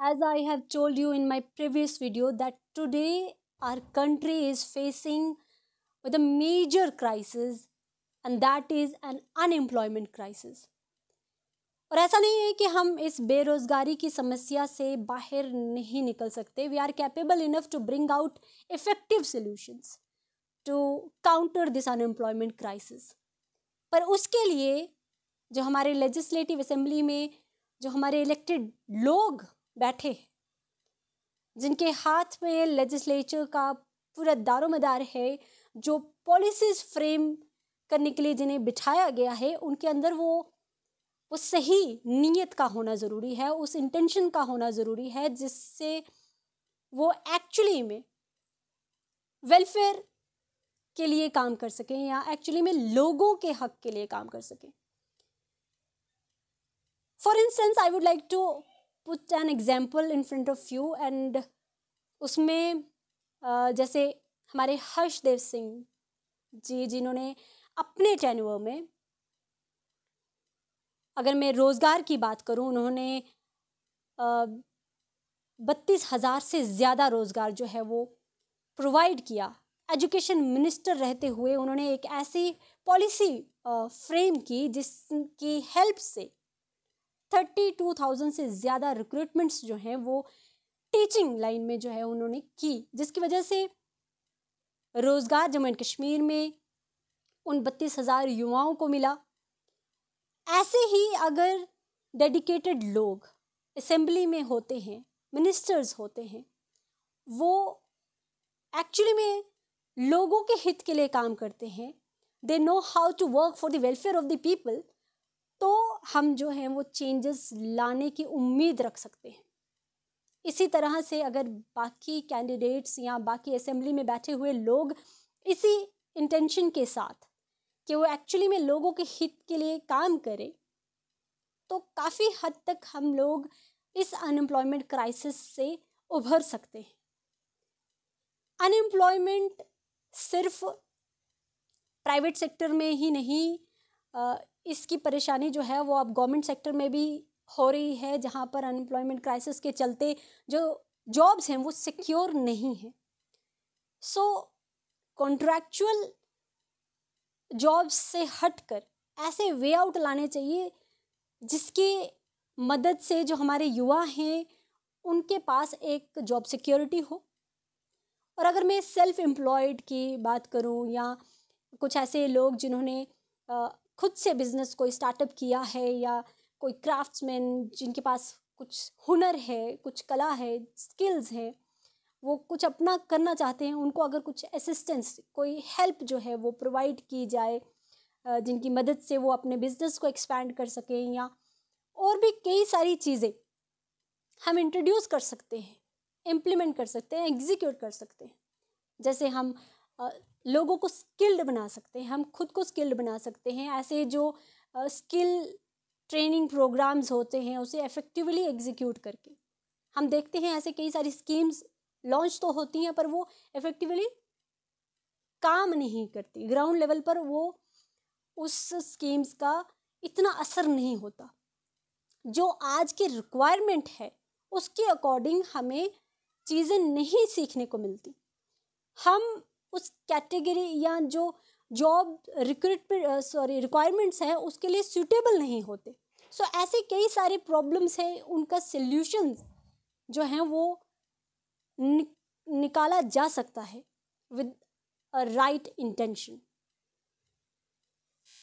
as I have told you in my previous video that today our country is facing with a major crisis and that is an unemployment crisis. और ऐसा नहीं है कि हम इस बेरोजगारी की समस्या से बाहर नहीं निकल सकते. We are capable enough to bring out effective solutions to counter this unemployment crisis. पर उसके लिए जो हमारे लेजिस्लेटिव असेंबली में जो हमारे इलेक्टेड लोग बैठे हैं, जिनके हाथ में लेजिस्लेचर का पूरा दारोमदार है, जो पॉलिसीज फ्रेम करने के लिए जिन्हें बिठाया गया है, उनके अंदर वो सही नीयत का होना ज़रूरी है, उस इंटेंशन का होना ज़रूरी है जिससे वो एक्चुअली में वेलफेयर के लिए काम कर सकें या एक्चुअली में लोगों के हक के लिए काम कर सकें. For instance I would like to put an example in front of you and उसमें जैसे हमारे हर्षदेव सिंह जी, जिन्होंने अपने टेन्योर में, अगर मैं रोज़गार की बात करूं, उन्होंने 32,000 से ज़्यादा रोज़गार जो है वो प्रोवाइड किया. एजुकेशन मिनिस्टर रहते हुए उन्होंने एक ऐसी पॉलिसी फ्रेम की जिसकी हेल्प से 32,000 से ज़्यादा रिक्रूटमेंट्स जो हैं वो टीचिंग लाइन में जो है उन्होंने की, जिसकी वजह से रोज़गार जम्मू एंड कश्मीर में उन 32,000 युवाओं को मिला. ऐसे ही अगर डेडिकेटेड लोग असेंबली में होते हैं, मिनिस्टर्स होते हैं, वो एक्चुअली में लोगों के हित के लिए काम करते हैं, they know how to work for the welfare of the people, तो हम जो हैं वो चेंजेस लाने की उम्मीद रख सकते हैं. इसी तरह से अगर बाकी कैंडिडेट्स या बाकी असेंबली में बैठे हुए लोग इसी इंटेंशन के साथ कि वो एक्चुअली में लोगों के हित के लिए काम करें, तो काफ़ी हद तक हम लोग इस अनएम्प्लॉयमेंट क्राइसिस से उभर सकते हैं. अनएम्प्लॉयमेंट सिर्फ प्राइवेट सेक्टर में ही नहीं, इसकी परेशानी जो है वो अब गवर्नमेंट सेक्टर में भी हो रही है, जहाँ पर अनएम्प्लॉयमेंट क्राइसिस के चलते जो जॉब्स हैं वो सिक्योर नहीं हैं. सो कॉन्ट्रैक्चुअल जॉब्स से हटकर ऐसे वे आउट लाने चाहिए जिसकी मदद से जो हमारे युवा हैं उनके पास एक जॉब सिक्योरिटी हो. और अगर मैं सेल्फ एम्प्लॉयड की बात करूं या कुछ ऐसे लोग जिन्होंने खुद से बिजनेस कोई स्टार्टअप किया है या कोई क्राफ्ट्समैन जिनके पास कुछ हुनर है, कुछ कला है, स्किल्स हैं, वो कुछ अपना करना चाहते हैं, उनको अगर कुछ असिस्टेंस, कोई हेल्प जो है वो प्रोवाइड की जाए, जिनकी मदद से वो अपने बिजनेस को एक्सपैंड कर सकें, या और भी कई सारी चीज़ें हम इंट्रोड्यूस कर सकते हैं, इम्प्लीमेंट कर सकते हैं, एग्जीक्यूट कर सकते हैं. जैसे हम लोगों को स्किल्ड बना सकते हैं, हम खुद को स्किल्ड बना सकते हैं. ऐसे जो स्किल ट्रेनिंग प्रोग्राम्स होते हैं उसे इफ़ेक्टिवली एग्जीक्यूट करके हम देखते हैं ऐसे कई सारी स्कीम्स लॉन्च तो होती हैं पर वो इफ़ेक्टिवली काम नहीं करती. ग्राउंड लेवल पर वो उस स्कीम्स का इतना असर नहीं होता. जो आज की रिक्वायरमेंट है उसके अकॉर्डिंग हमें चीज़ें नहीं सीखने को मिलती. हम उस कैटेगरी या जो जॉब रिक्वायरमेंट्स हैं उसके लिए सूटेबल नहीं होते. सो ऐसे कई सारे प्रॉब्लम्स हैं, उनका सल्यूशंस जो हैं वो निकाला जा सकता है विद अ राइट इंटेंशन.